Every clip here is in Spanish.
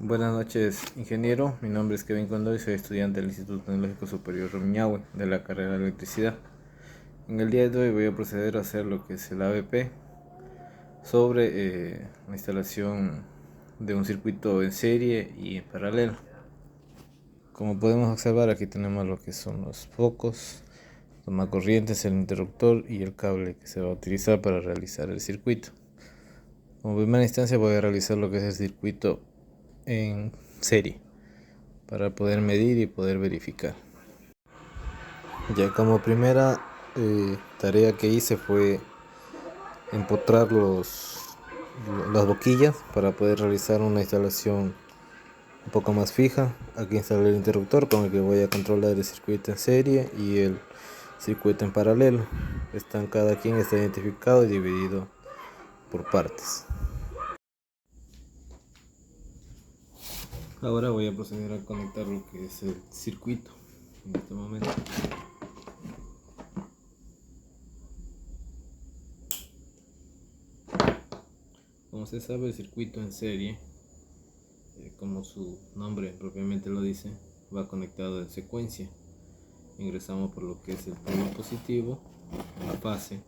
Buenas noches, ingeniero. Mi nombre es Kevin Condoy, soy estudiante del Instituto Tecnológico Superior Rumiñahui de la carrera de electricidad. En el día de hoy voy a proceder a hacer lo que es el ABP sobre la instalación de un circuito en serie y en paralelo. Como podemos observar, aquí tenemos lo que son los focos, toma corrientes, el interruptor y el cable que se va a utilizar para realizar el circuito. Como primera instancia voy a realizar lo que es el circuito en serie para poder medir y poder verificar. Ya como primera tarea que hice fue empotrar las boquillas para poder realizar una instalación un poco más fija. Aquí instalé el interruptor con el que voy a controlar el circuito en serie y el circuito en paralelo. Cada quien está identificado y dividido por partes. Ahora voy a proceder a conectar lo que es el circuito en este momento. Como se sabe, el circuito en serie, como su nombre propiamente lo dice, va conectado en secuencia. Ingresamos por lo que es el polo positivo, la fase,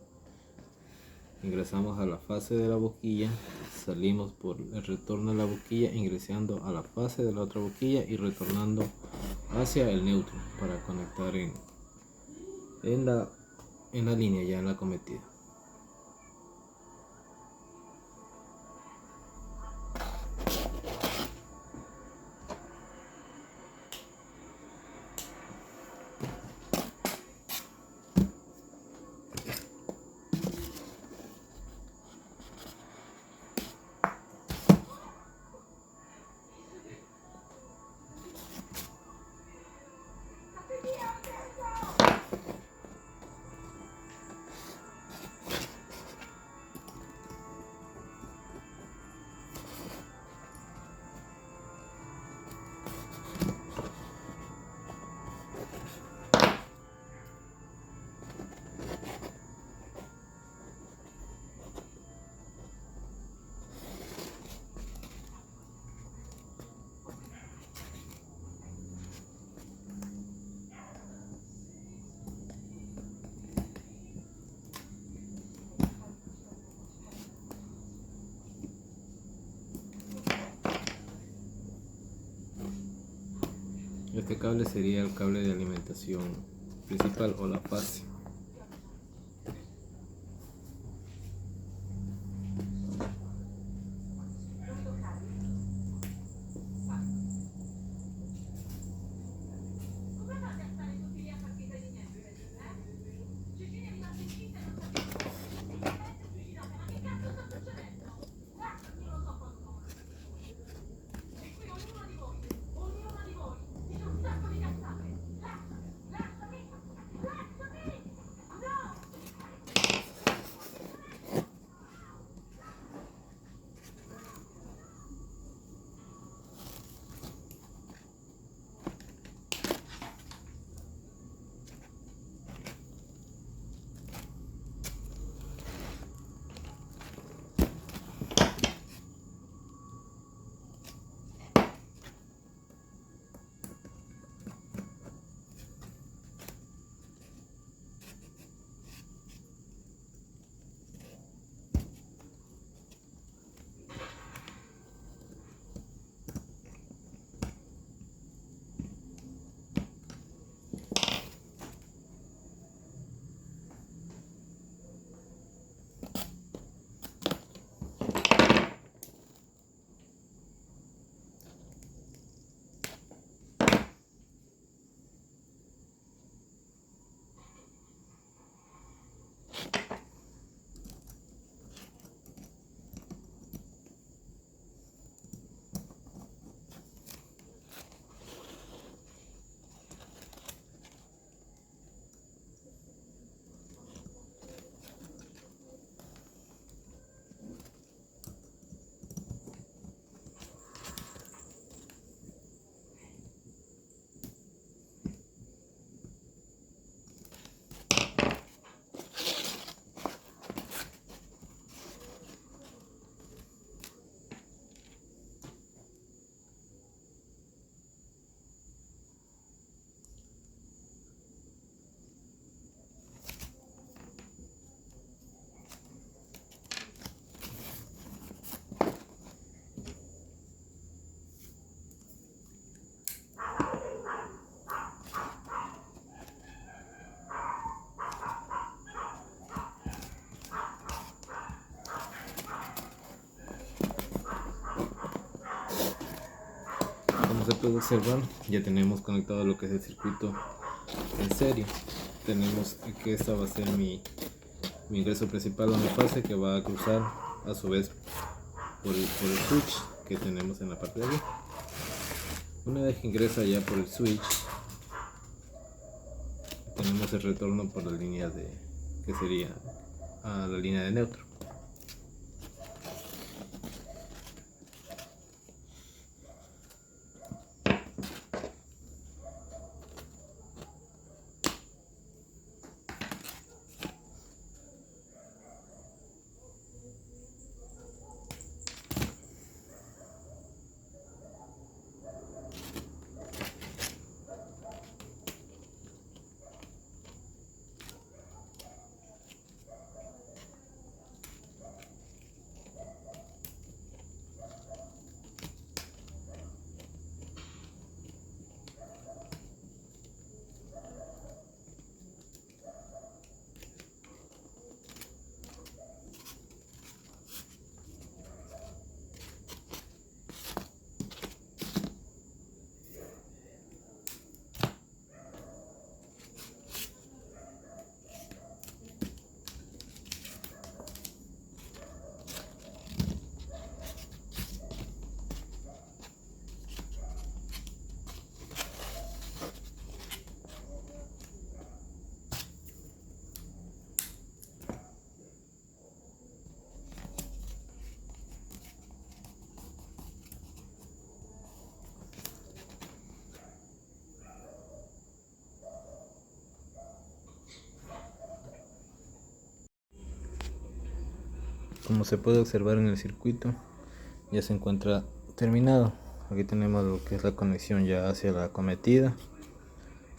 ingresamos a la fase de la boquilla, salimos por el retorno de la boquilla, ingresando a la fase de la otra boquilla y retornando hacia el neutro para conectar en la línea, ya en la cometida. Este cable sería el cable de alimentación principal o la fase. se puede observar, ya tenemos conectado lo que es el circuito en serie. Tenemos que esta va a ser mi ingreso principal a mi fase, que va a cruzar a su vez por el switch que tenemos en la parte de aquí. Una vez que ingresa ya por el switch, tenemos el retorno por la línea que sería a la línea de neutro. Como se puede observar en el circuito, ya se encuentra terminado. Aquí tenemos lo que es la conexión ya hacia la cometida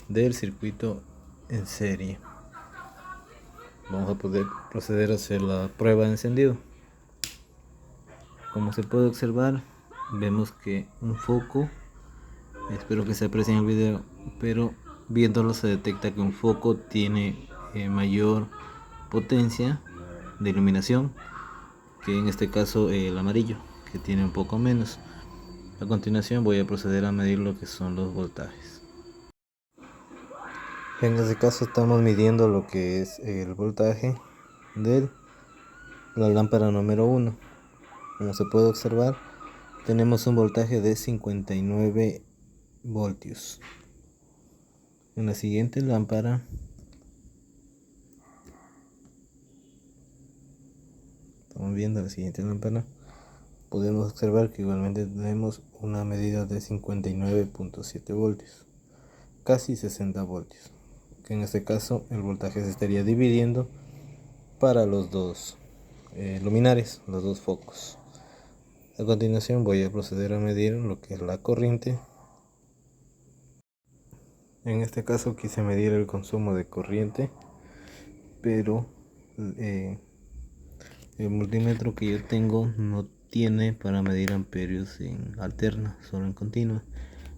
del circuito en serie. Vamos a poder proceder a hacer la prueba de encendido. Como se puede observar, vemos que un foco, espero que se aprecie en el video, pero viéndolo se detecta que un foco tiene mayor potencia de iluminación que en este caso el amarillo, que tiene un poco menos. A continuación voy a proceder a medir lo que son los voltajes. En este caso estamos midiendo lo que es el voltaje de la lámpara número 1. Como se puede observar, tenemos un voltaje de 59 voltios. En la siguiente lámpara estamos viendo la siguiente lámpara, podemos observar que igualmente tenemos una medida de 59.7 voltios, casi 60 voltios, que en este caso el voltaje se estaría dividiendo para los dos luminares, los dos focos. A continuación voy a proceder a medir lo que es la corriente. En este caso quise medir el consumo de corriente, pero el multímetro que yo tengo no tiene para medir amperios en alterna, solo en continua.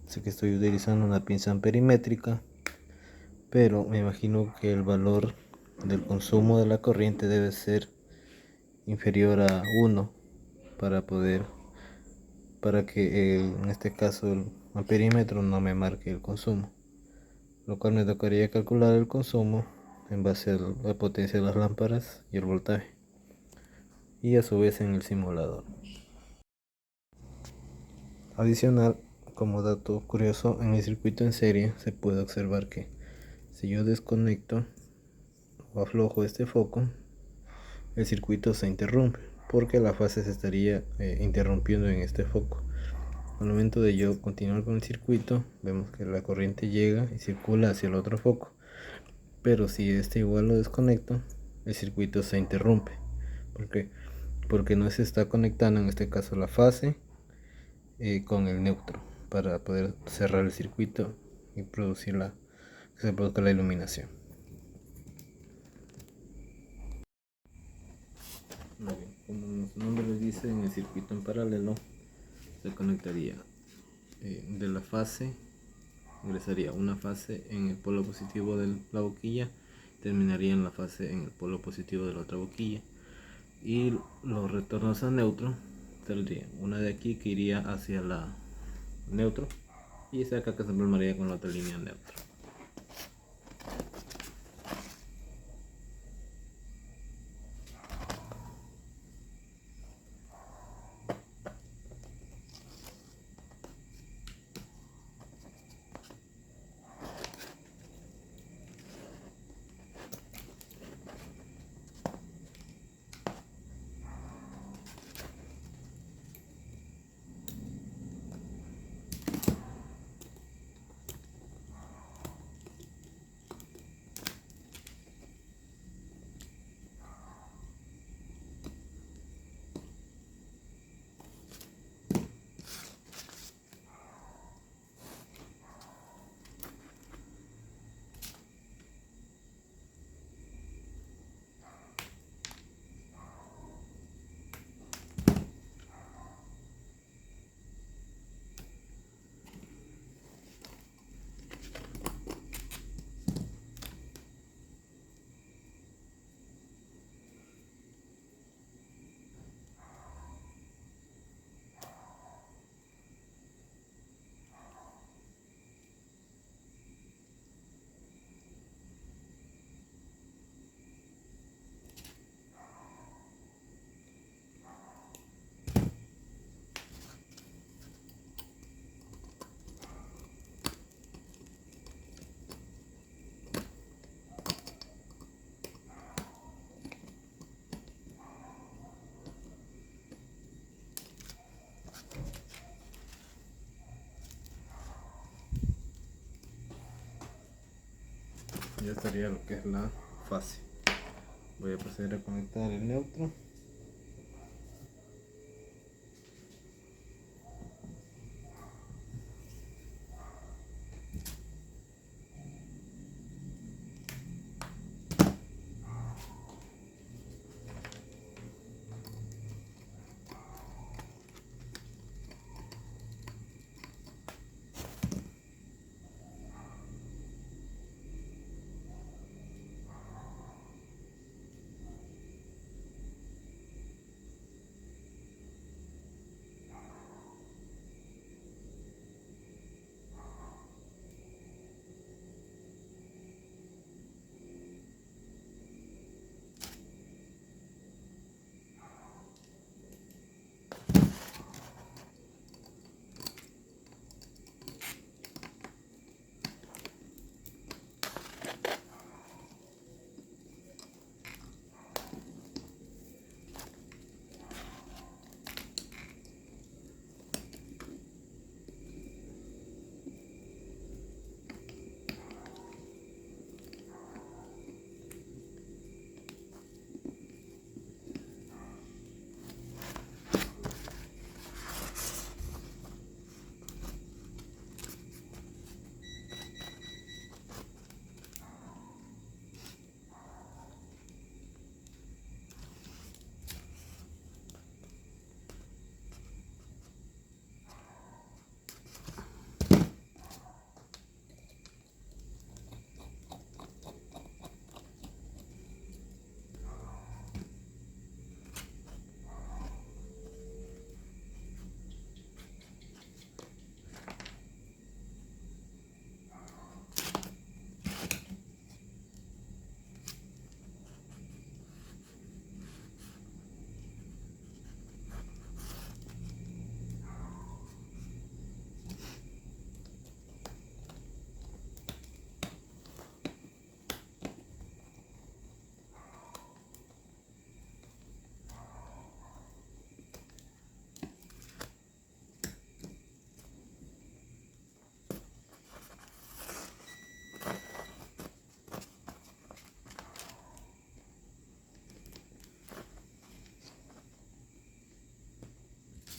Así que estoy utilizando una pinza amperimétrica, pero me imagino que el valor del consumo de la corriente debe ser inferior a 1 para que en este caso el amperímetro no me marque el consumo, lo cual me tocaría calcular el consumo en base a la potencia de las lámparas y el voltaje, y a su vez en el simulador. Adicional, como dato curioso, en el circuito en serie se puede observar que si yo desconecto o aflojo este foco, el circuito se interrumpe porque la fase se estaría interrumpiendo en este foco. Al momento de yo continuar con el circuito, vemos que la corriente llega y circula hacia el otro foco, pero si este igual lo desconecto, el circuito se interrumpe. ¿Por qué? Porque no se está conectando en este caso la fase con el neutro para poder cerrar el circuito y que se produzca la iluminación. Muy bien, como su nombre les dice, en el circuito en paralelo se conectaría de la fase, ingresaría una fase en el polo positivo de la boquilla, terminaría en la fase en el polo positivo de la otra boquilla, y los retornos a neutro saldrían una de aquí que iría hacia la neutro y esta caca se empalmaría con la otra línea neutra. Ya estaría lo que es la fase. Voy a proceder a conectar el neutro.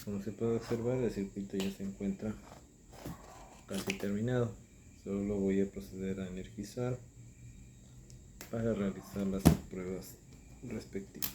Como se puede observar, el circuito ya se encuentra casi terminado. Solo lo voy a proceder a energizar para realizar las pruebas respectivas.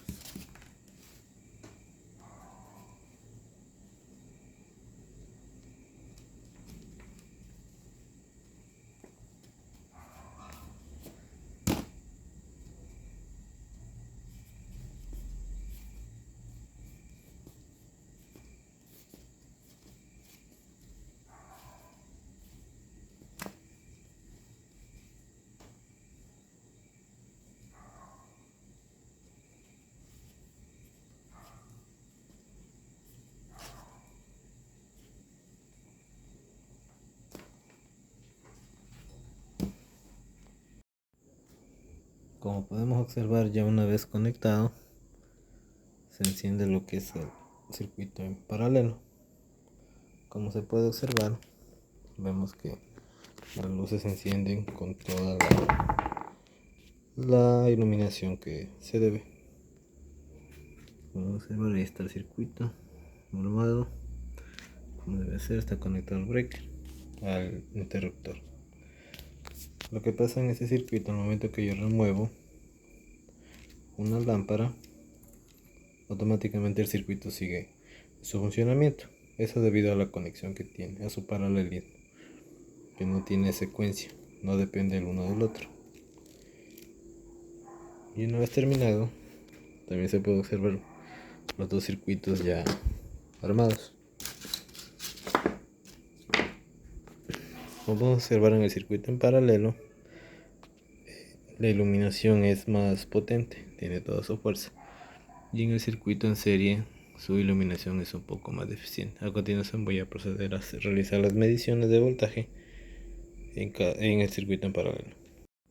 Como podemos observar, ya una vez conectado se enciende lo que es el circuito en paralelo. Como se puede observar, vemos que las luces se encienden con toda la iluminación que se debe. Como observar, ahí está el circuito normado como debe ser. Está conectado al breaker, al interruptor. Lo que pasa en este circuito, al momento que yo remuevo una lámpara, automáticamente el circuito sigue su funcionamiento. Eso debido a la conexión que tiene, a su paralelismo, que no tiene secuencia, no depende el uno del otro. Y una vez terminado, también se puede observar los dos circuitos ya armados. Como podemos observar en el circuito en paralelo, la iluminación es más potente, tiene toda su fuerza. Y en el circuito en serie, su iluminación es un poco más deficiente. A continuación voy a proceder a realizar las mediciones de voltaje en el circuito en paralelo.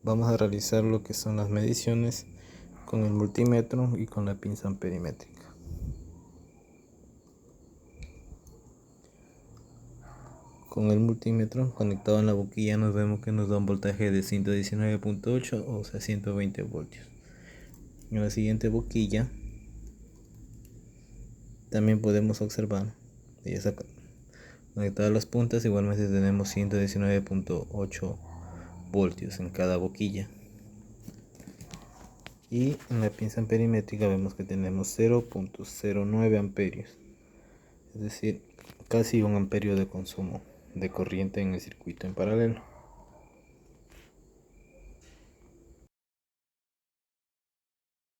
Vamos a realizar lo que son las mediciones con el multímetro y con la pinza amperimétrica. Con el multímetro conectado en la boquilla nos vemos que nos da un voltaje de 119.8, o sea 120 voltios. En la siguiente boquilla también podemos observar, ya está conectadas las puntas, igualmente tenemos 119.8 voltios en cada boquilla. Y en la pinza amperimétrica vemos que tenemos 0.09 amperios, es decir, casi un amperio de consumo de corriente en el circuito en paralelo.